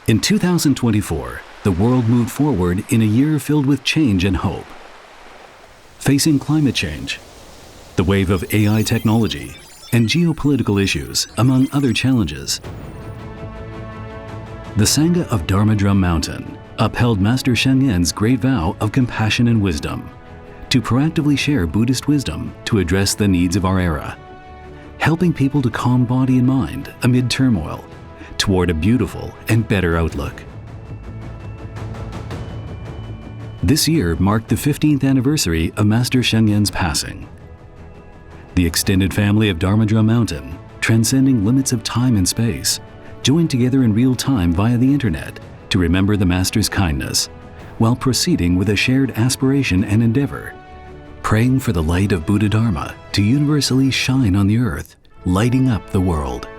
In 2024, the world moved forward in a year filled with change and hope. Facing climate change, the wave of AI technology, and geopolitical issues, among other challenges, the Sangha of Dharma Drum Mountain upheld Master Sheng Yen's great vow of compassion and wisdom to proactively share Buddhist wisdom to address the needs of our era, helping people to calm body and mind amid turmoil toward a beautiful and better outlook. This year marked the 15th anniversary of Master Sheng Yen's passing. The extended family of Dharma Drum Mountain, transcending limits of time and space, joined together in real time via the internet to remember the Master's kindness, while proceeding with a shared aspiration and endeavor, praying for the light of Buddha-dharma to universally shine on the earth, lighting up the world.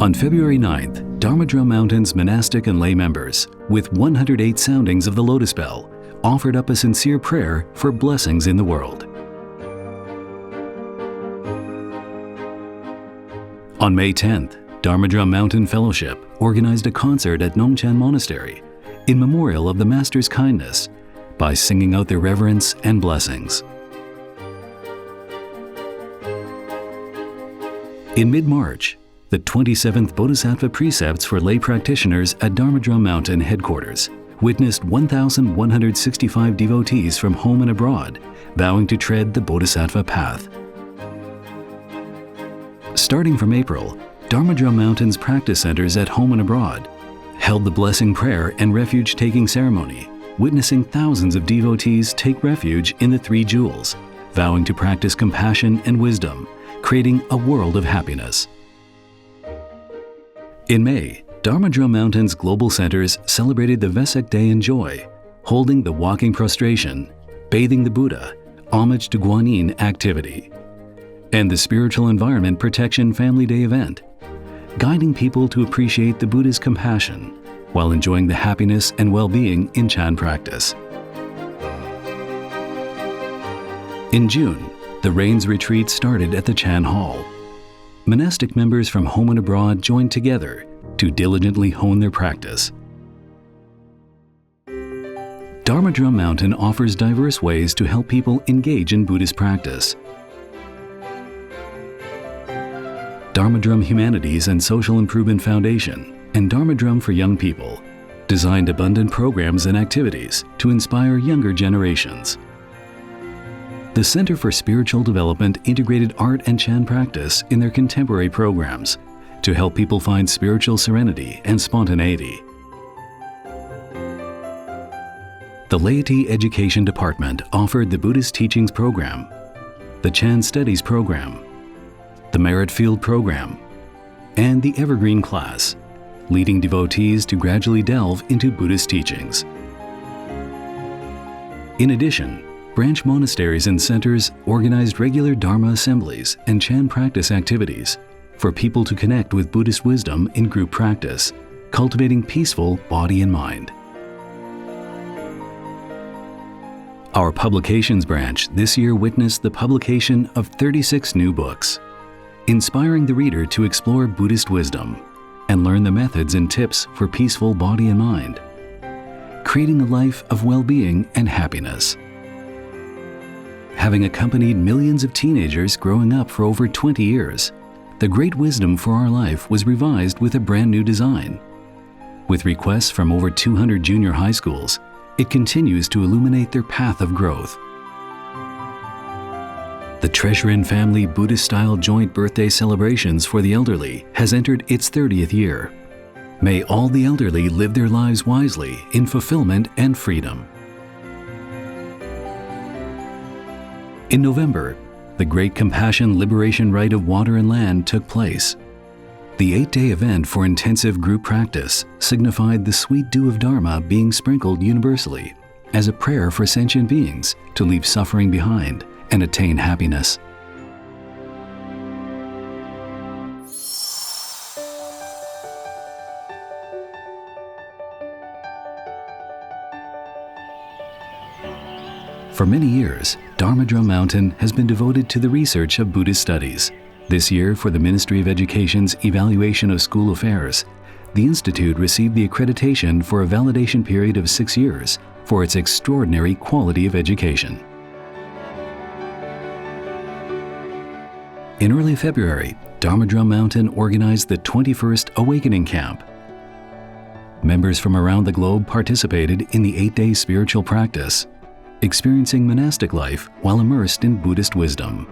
On February 9th, Dharma Drum Mountain's monastic and lay members, with 108 soundings of the Lotus Bell, offered up a sincere prayer for blessings in the world. On May 10th, Dharma Drum Mountain Fellowship organized a concert at Nongchan Monastery in memorial of the Master's kindness by singing out their reverence and blessings. In mid-March, the 27th Bodhisattva Precepts for Lay Practitioners at Dharma Drum Mountain headquarters witnessed 1,165 devotees from home and abroad vowing to tread the Bodhisattva path. Starting from April, Dharma Drum Mountain's practice centers at home and abroad held the blessing prayer and refuge-taking ceremony, witnessing thousands of devotees take refuge in the Three Jewels, vowing to practice compassion and wisdom, creating a world of happiness. In May, Dharma Drum Mountain's global centers celebrated the Vesak Day in Joy, holding the walking prostration, bathing the Buddha, homage to Guanyin activity, and the Spiritual Environment Protection Family Day event, guiding people to appreciate the Buddha's compassion while enjoying the happiness and well-being in Chan practice. In June, the Rains Retreat started at the Chan Hall. Monastic members from home and abroad joined together to diligently hone their practice. Dharma Drum Mountain offers diverse ways to help people engage in Buddhist practice. Dharma Drum Humanities and Social Improvement Foundation and Dharma Drum for Young People designed abundant programs and activities to inspire younger generations. The Center for Spiritual Development integrated art and Chan practice in their contemporary programs to help people find spiritual serenity and spontaneity. The Laity Education Department offered the Buddhist Teachings Program, the Chan Studies Program, the Merit Field Program, and the Evergreen Class, leading devotees to gradually delve into Buddhist teachings. In addition, branch monasteries and centers organized regular Dharma assemblies and Chan practice activities for people to connect with Buddhist wisdom in group practice, cultivating peaceful body and mind. Our publications branch this year witnessed the publication of 36 new books, inspiring the reader to explore Buddhist wisdom and learn the methods and tips for peaceful body and mind, creating a life of well-being and happiness. Having accompanied millions of teenagers growing up for over 20 years, the Great Wisdom for Our Life was revised with a brand new design. With requests from over 200 junior high schools, it continues to illuminate their path of growth. The Treasure in Family Buddhist-style joint birthday celebrations for the elderly has entered its 30th year. May all the elderly live their lives wisely in fulfillment and freedom. In November, the Great Compassion Liberation Rite of Water and Land took place. The 8-day event for intensive group practice signified the sweet dew of Dharma being sprinkled universally as a prayer for sentient beings to leave suffering behind and attain happiness. For many years, Dharma Drum Mountain has been devoted to the research of Buddhist studies. This year, for the Ministry of Education's evaluation of school affairs, the Institute received the accreditation for a validation period of 6 years for its extraordinary quality of education. In early February, Dharma Drum Mountain organized the 21st Awakening Camp. Members from around the globe participated in the 8-day spiritual practice, experiencing monastic life while immersed in Buddhist wisdom.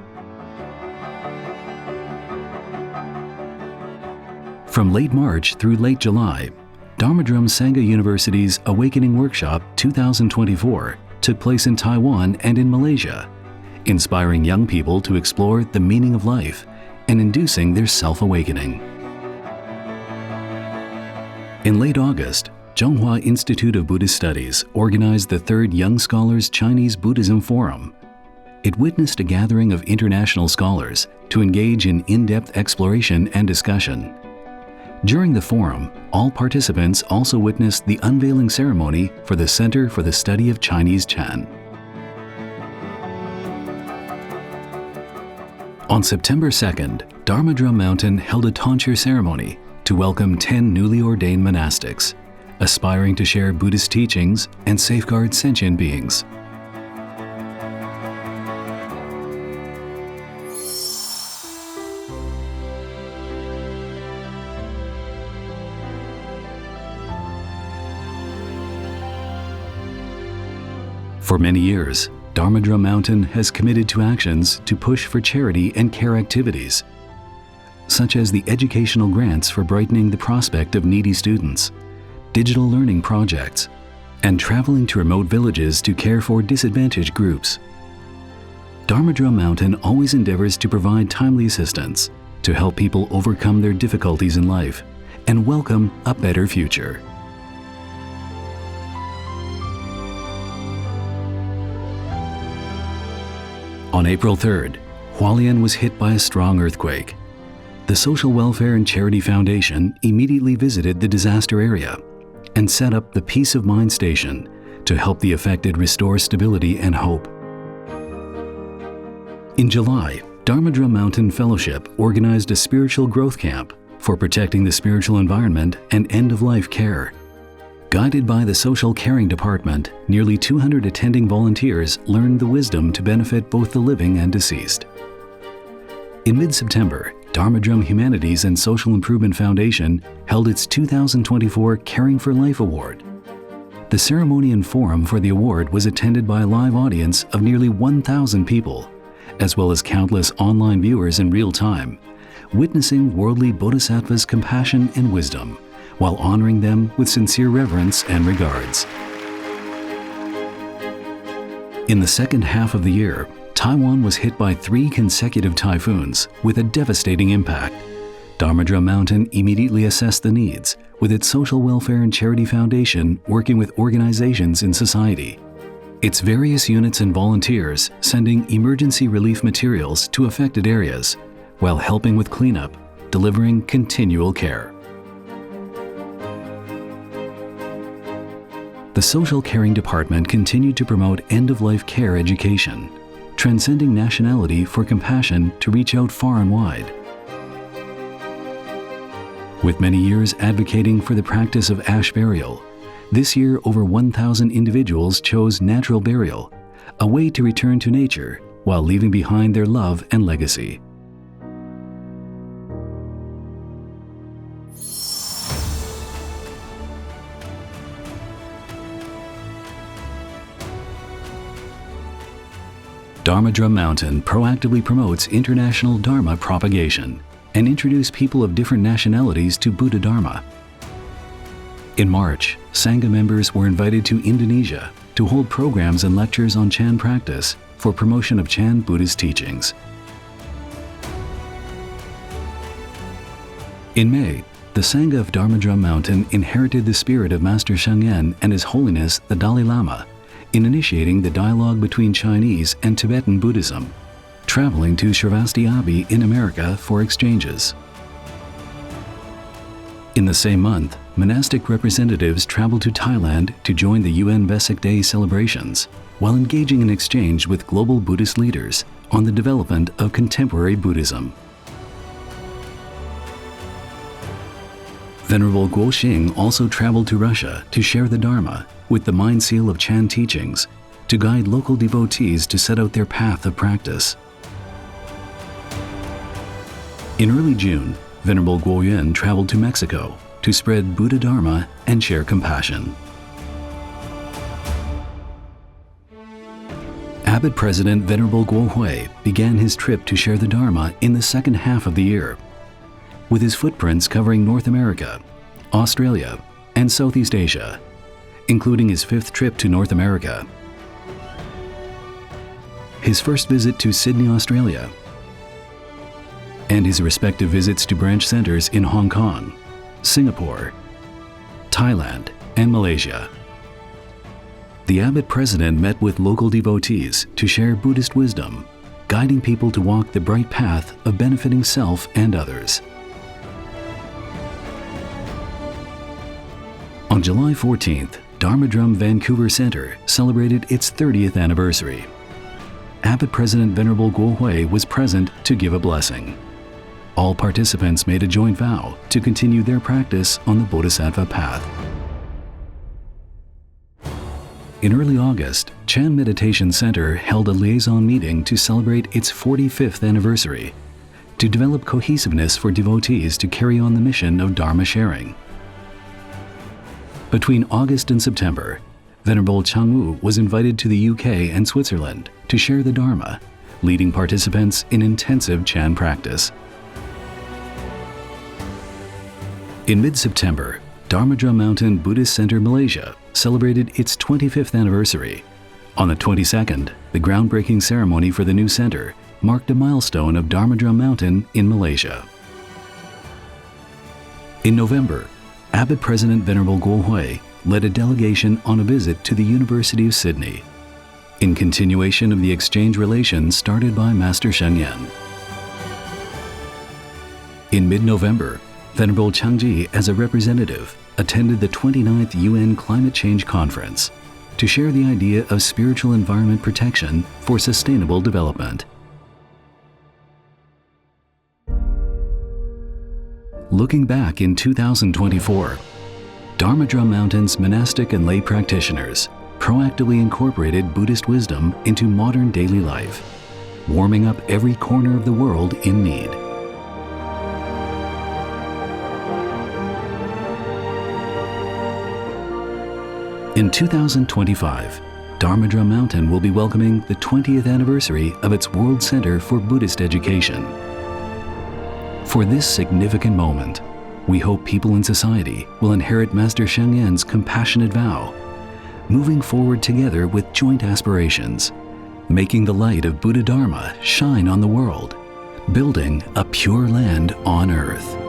From late March through late July, Dharma Drum Sangha University's Awakening Workshop 2024 took place in Taiwan and in Malaysia, inspiring young people to explore the meaning of life and inducing their self-awakening. In late August, Zhonghua Institute of Buddhist Studies organized the 3rd Young Scholars Chinese Buddhism Forum. It witnessed a gathering of international scholars to engage in in-depth exploration and discussion. During the forum, all participants also witnessed the unveiling ceremony for the Center for the Study of Chinese Chan. On September 2nd, Dharma Drum Mountain held a tonsure ceremony to welcome 10 newly ordained monastics, aspiring to share Buddhist teachings and safeguard sentient beings. For many years, Dharma Drum Mountain has committed to actions to push for charity and care activities, such as the educational grants for brightening the prospect of needy students, digital learning projects, and traveling to remote villages to care for disadvantaged groups. Dharma Drum Mountain always endeavors to provide timely assistance to help people overcome their difficulties in life and welcome a better future. On April 3rd, Hualien was hit by a strong earthquake. The Social Welfare and Charity Foundation immediately visited the disaster area and set up the Peace of Mind Station to help the affected restore stability and hope. In July, Dharma Drum Mountain Fellowship organized a spiritual growth camp for protecting the spiritual environment and end-of-life care. Guided by the Social Caring Department, nearly 200 attending volunteers learned the wisdom to benefit both the living and deceased. In mid-September, Dharma Drum Humanities and Social Improvement Foundation held its 2024 Caring for Life Award. The ceremony and forum for the award was attended by a live audience of nearly 1,000 people, as well as countless online viewers in real time, witnessing worldly bodhisattvas' compassion and wisdom, while honoring them with sincere reverence and regards. In the second half of the year, Taiwan was hit by 3 consecutive typhoons with a devastating impact. Dharma Drum Mountain immediately assessed the needs, with its Social Welfare and Charity Foundation working with organizations in society. Its various units and volunteers sending emergency relief materials to affected areas, while helping with cleanup, delivering continual care. The Social Caring Department continued to promote end-of-life care education, transcending nationality for compassion to reach out far and wide. With many years advocating for the practice of ash burial, this year over 1,000 individuals chose natural burial, a way to return to nature while leaving behind their love and legacy. Dharma Drum Mountain proactively promotes international Dharma propagation and introduces people of different nationalities to Buddha-dharma. In March, Sangha members were invited to Indonesia to hold programs and lectures on Chan practice for promotion of Chan Buddhist teachings. In May, the Sangha of Dharma Drum Mountain inherited the spirit of Master Sheng Yen and His Holiness the Dalai Lama in initiating the dialogue between Chinese and Tibetan Buddhism, traveling to Shravasti Abbey in America for exchanges. In the same month, monastic representatives traveled to Thailand to join the UN Vesak Day celebrations, while engaging in exchange with global Buddhist leaders on the development of contemporary Buddhism. Venerable Guoxing also traveled to Russia to share the Dharma with the mind seal of Chan teachings to guide local devotees to set out their path of practice. In early June, Venerable Guoyuan traveled to Mexico to spread Buddha-dharma and share compassion. Abbot President Venerable Guohui began his trip to share the Dharma in the second half of the year, with his footprints covering North America, Australia, and Southeast Asia, including his 5th trip to North America. His first visit to Sydney, Australia, and his respective visits to branch centers in Hong Kong, Singapore, Thailand, and Malaysia. The Abbot President met with local devotees to share Buddhist wisdom, guiding people to walk the bright path of benefiting self and others. On July 14th, Dharma Drum Vancouver Center celebrated its 30th anniversary. Abbot President Venerable Guohui was present to give a blessing. All participants made a joint vow to continue their practice on the Bodhisattva path. In early August, Chan Meditation Center held a liaison meeting to celebrate its 45th anniversary, to develop cohesiveness for devotees to carry on the mission of Dharma sharing. Between August and September, Venerable Changwu was invited to the UK and Switzerland to share the Dharma, leading participants in intensive Chan practice. In mid-September, Dharma Drum Mountain Buddhist Center Malaysia celebrated its 25th anniversary. On the 22nd, the groundbreaking ceremony for the new center marked a milestone of Dharma Drum Mountain in Malaysia. In November, Abbot President Venerable Guohui led a delegation on a visit to the University of Sydney, in continuation of the exchange relations started by Master Sheng Yen. In mid-November, Venerable Changji, as a representative, attended the 29th UN Climate Change Conference to share the idea of spiritual environment protection for sustainable development. Looking back in 2024, Dharma Drum Mountain's monastic and lay practitioners proactively incorporated Buddhist wisdom into modern daily life, warming up every corner of the world in need. In 2025, Dharma Drum Mountain will be welcoming the 20th anniversary of its World Center for Buddhist Education. For this significant moment, we hope people in society will inherit Master Sheng Yen's compassionate vow, moving forward together with joint aspirations, making the light of Buddha-dharma shine on the world, building a pure land on earth.